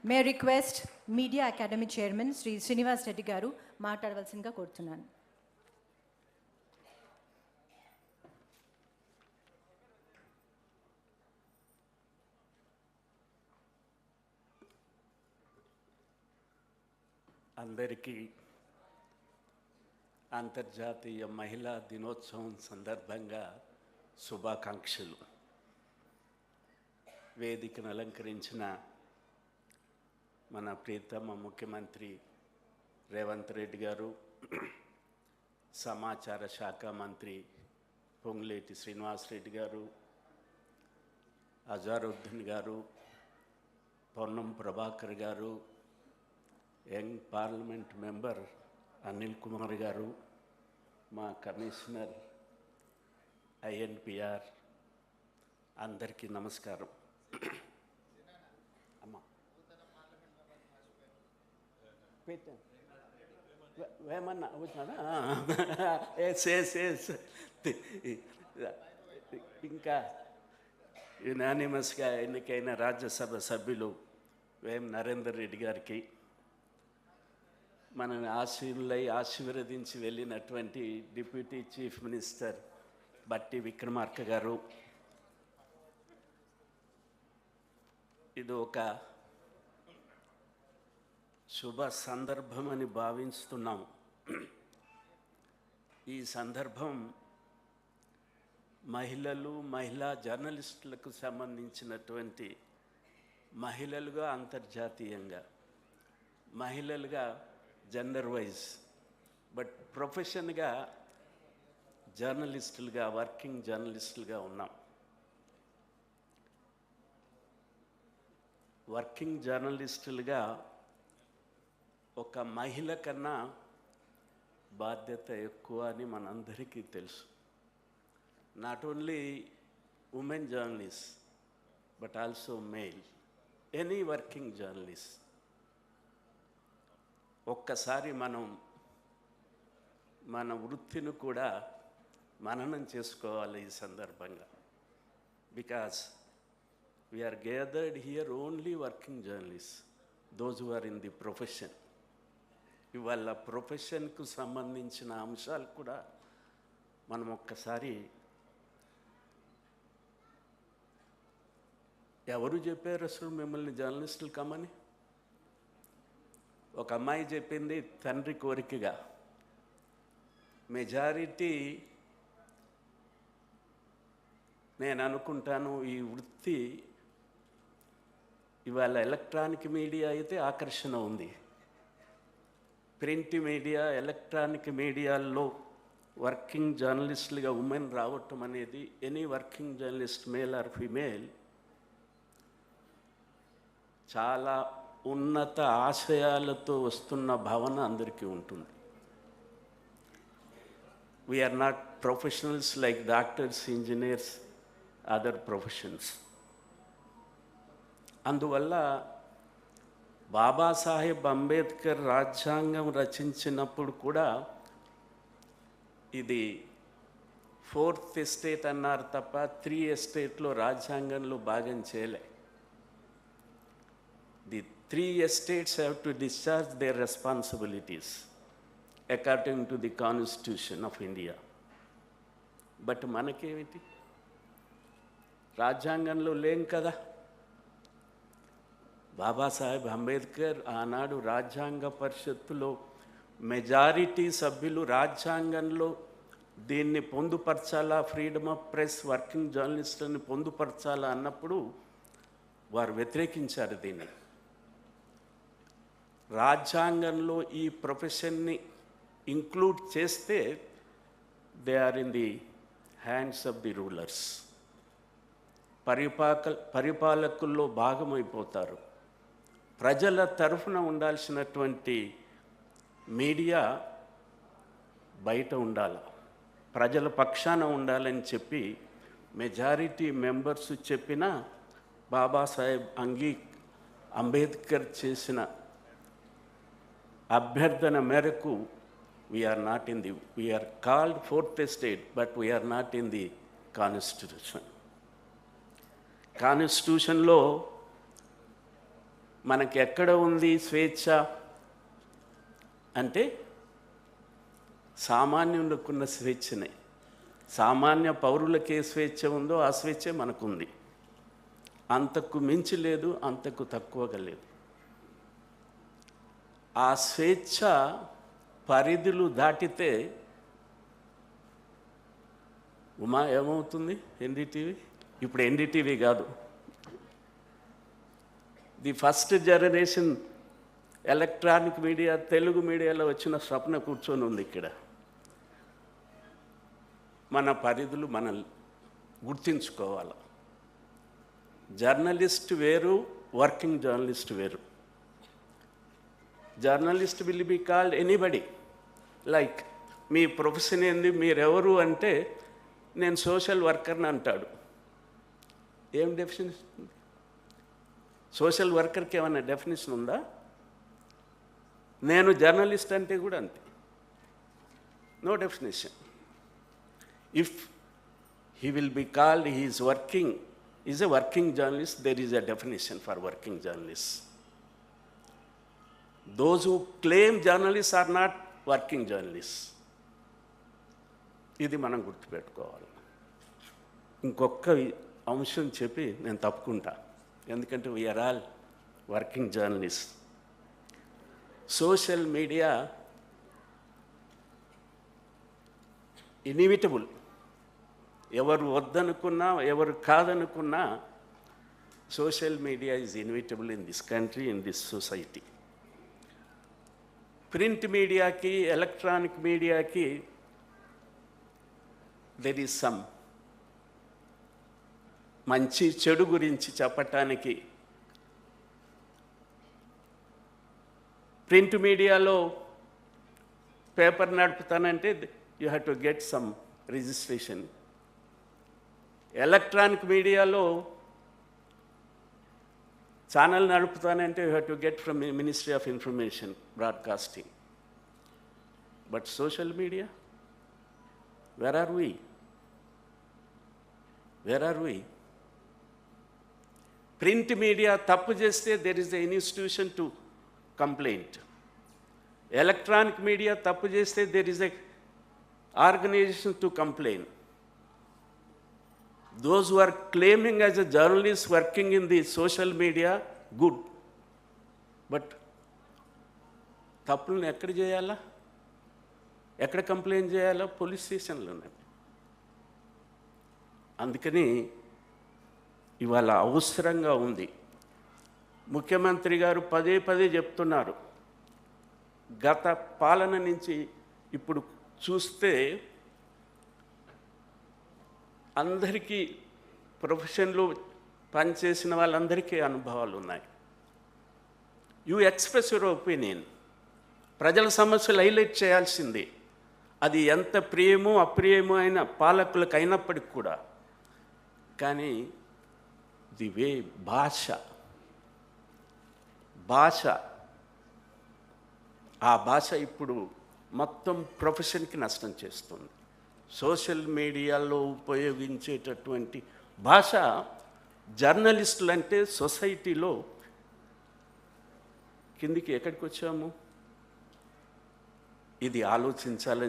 మే request media academy chairman Shri Srinivas Reddy గారు మాట్లాడవలసిందిగా కోరుతున్నాను. అందరికీ అంతర్జాతీయ మహిళా దినోత్సవం సందర్భంగా శుభాకాంక్షలు. వేదికను అలంకరించిన మన ప్రియతమ ముఖ్యమంత్రి రేవంత్ రెడ్డి గారు, సమాచార శాఖ మంత్రి పొంగులేటి శ్రీనివాస్ రెడ్డి గారు, అజారుద్దీన్ గారు, పొన్నం ప్రభాకర్ గారు, young parliament member Anil Kumar గారు, మా కమిషనర్ ఐఎన్పిఆర్, అందరికీ నమస్కారం. అమ్మా వేమన్నా వచ్చినాడా? ఇంకా యునానిమస్గా ఎన్నికైన రాజ్యసభ సభ్యులు వేం నరేందర్ రెడ్డి గారికి, మనని ఆశీర్వదించి వెళ్ళినటువంటి డిప్యూటీ చీఫ్ మినిస్టర్ బట్టి విక్రమార్క గారు, ఇది ఒక శుభ సందర్భమని భావిస్తున్నాము. ఈ సందర్భం మహిళలు, మహిళా జర్నలిస్టులకు సంబంధించినటువంటి, మహిళలుగా అంతర్జాతీయంగా, మహిళలుగా జెండర్ వైజ్, బట్ ప్రొఫెషన్గా జర్నలిస్టులుగా, వర్కింగ్ జర్నలిస్టులుగా ఉన్నాం. వర్కింగ్ జర్నలిస్టులుగా ఒక మహిళ కన్నా బాధ్యత ఎక్కువ అని మనందరికీ తెలుసు. Not only women journalist but also male, any working journalist. ఒక్కసారి మనం మన వృత్తిని కూడా మననం చేసుకోవాలి ఈ సందర్భంగా. Because we are gathered here only working journalists, those who are in the profession. ఇవాళ ప్రొఫెషన్కు సంబంధించిన అంశాలు కూడా మనం ఒక్కసారి, ఎవరు చెప్పారు అసలు మిమ్మల్ని జర్నలిస్టులు కమ్మని? ఒక అమ్మాయి చెప్పింది తండ్రి కోరికగా. మెజారిటీ నేను అనుకుంటాను ఈ వృత్తి ఇవాళ ఎలక్ట్రానిక్ మీడియా అయితే ఆకర్షణ ఉంది. ప్రింట్ మీడియా, ఎలక్ట్రానిక్ మీడియాల్లో వర్కింగ్ జర్నలిస్టులుగా ఉమెన్ రావటం అనేది, any working journalist male or female, చాలా ఉన్నత ఆశయాలతో వస్తున్న భావన అందరికీ ఉంటుంది. We are not professionals like doctors, engineers, other professions. అందువల్ల బాబాసాహెబ్ అంబేద్కర్ రాజ్యాంగం రచించినప్పుడు కూడా ఇది 4th ఎస్టేట్ అన్నారు తప్ప 3 ఎస్టేట్లో రాజ్యాంగంలో భాగం చేయలే. The 3 estates have to discharge their responsibilities according to the Constitution of India. But మనకేమిటి? రాజ్యాంగంలో లేం కదా. బాబాసాహెబ్ అంబేద్కర్ ఆనాడు రాజ్యాంగ పరిషత్తులో మెజారిటీ సభ్యులు రాజ్యాంగంలో దీన్ని పొందుపరచాలా, ఫ్రీడమ్ ఆఫ్ ప్రెస్, వర్కింగ్ జర్నలిస్టులను పొందుపరచాలా అన్నప్పుడు వారు వ్యతిరేకించారు దీన్ని. రాజ్యాంగంలో ఈ ప్రొఫెషన్ని ఇంక్లూడ్ చేస్తే they are in the hands of the rulers, పరిపాలకుల్లో భాగమైపోతారు. ప్రజల తరఫున ఉండాల్సినటువంటి మీడియా బయట ఉండాలి, ప్రజల పక్షాన ఉండాలని చెప్పి మెజారిటీ మెంబర్స్ చెప్పిన బాబాసాహెబ్ అంబేద్కర్ చేసిన అభ్యర్థన మేరకు we are called 4th estate, but we are not in the Constitution. కాన్స్టిట్యూషన్లో మనకి ఎక్కడ ఉంది స్వేచ్ఛ అంటే సామాన్యులకున్న స్వేచ్ఛనే. సామాన్య పౌరులకి ఏ స్వేచ్ఛ ఉందో ఆ స్వేచ్ఛే మనకుంది. అంతకు మించి లేదు, అంతకు తక్కువగా లేదు. ఆ స్వేచ్ఛ పరిధులు దాటితే ఉమా ఏమవుతుంది? ఎన్డీటీవీ ఇప్పుడు ఎన్డీటీవీ కాదు, the first generation electronic media Telugu మీడియాలో వచ్చిన స్వప్న కూర్చొని ఉంది ఇక్కడ. మన పరిధులు మనం గుర్తించుకోవాలి. జర్నలిస్ట్ వేరు, వర్కింగ్ జర్నలిస్ట్ వేరు. Journalist will be called anybody. Like me profession ఏంది, మీరెవరు అంటే నేను సోషల్ వర్కర్ని అంటాడు. ఏం డెఫినేషన్? సోషల్ వర్కర్కి ఏమైనా డెఫినేషన్ ఉందా? నేను జర్నలిస్ట్ అంటే కూడా అంతే, no definition. If he will be called he is working, is a working journalist, there is a definition for working journalist. Those who claim journalists are not working journalists. ఇది మనం గుర్తుపెట్టుకోవాలి. ఇంకొక అంశం చెప్పి నేను తప్పుకుంటా, ఎందుకంటే we are all working journalist. Social media inevitable. ఎవరు వద్దనుకున్నా, ఎవరు కాదనుకున్నా, social media is inevitable in this country, in this society. Print మీడియాకి, ఎలక్ట్రానిక్ మీడియాకి దెర్ ఈజ్ సమ్ మంచి చెడు గురించి చెప్పటానికి. ప్రింట్ మీడియాలో పేపర్ నడుపుతానంటే you have to get some registration. Electronic మీడియాలో ఛానల్ నడుపుతానంటే you have to get from ministry of information broadcasting. But social media, where are we? Where are we? Print media తప్పు చేస్తే there is a institution to complaint. Electronic media తప్పు చేస్తే there is a organization to complain. Those who are claiming as a journalist working in the social media, good. But తప్పులను ఎక్కడ చేయాలా, ఎక్కడ complaint చేయాలా? Police స్టేషన్లోనే. అందుకని ఇవాళ అవసరంగా ఉంది. ముఖ్యమంత్రి గారు పదే పదే చెప్తున్నారు. గత పాలన నుంచి ఇప్పుడు చూస్తే అందరికీ ప్రొఫెషన్లో పనిచేసిన వాళ్ళందరికీ అనుభవాలు ఉన్నాయి. You express your opinion. ప్రజల సమస్యలు హైలైట్ చేయాల్సిందే. అది ఎంత ప్రియమో అప్రియమో అయిన పాలకులకు అయినప్పటికి కూడా. కానీ ది వే భాష ఆ భాష ఇప్పుడు మొత్తం ప్రొఫెషన్కి నష్టం చేస్తుంది. సోషల్ మీడియాలో ఉపయోగించేటటువంటి భాష జర్నలిస్టులు అంటే సొసైటీలో కిందికి ఎక్కడికి వచ్చాము? ఇది ఆలోచించాలని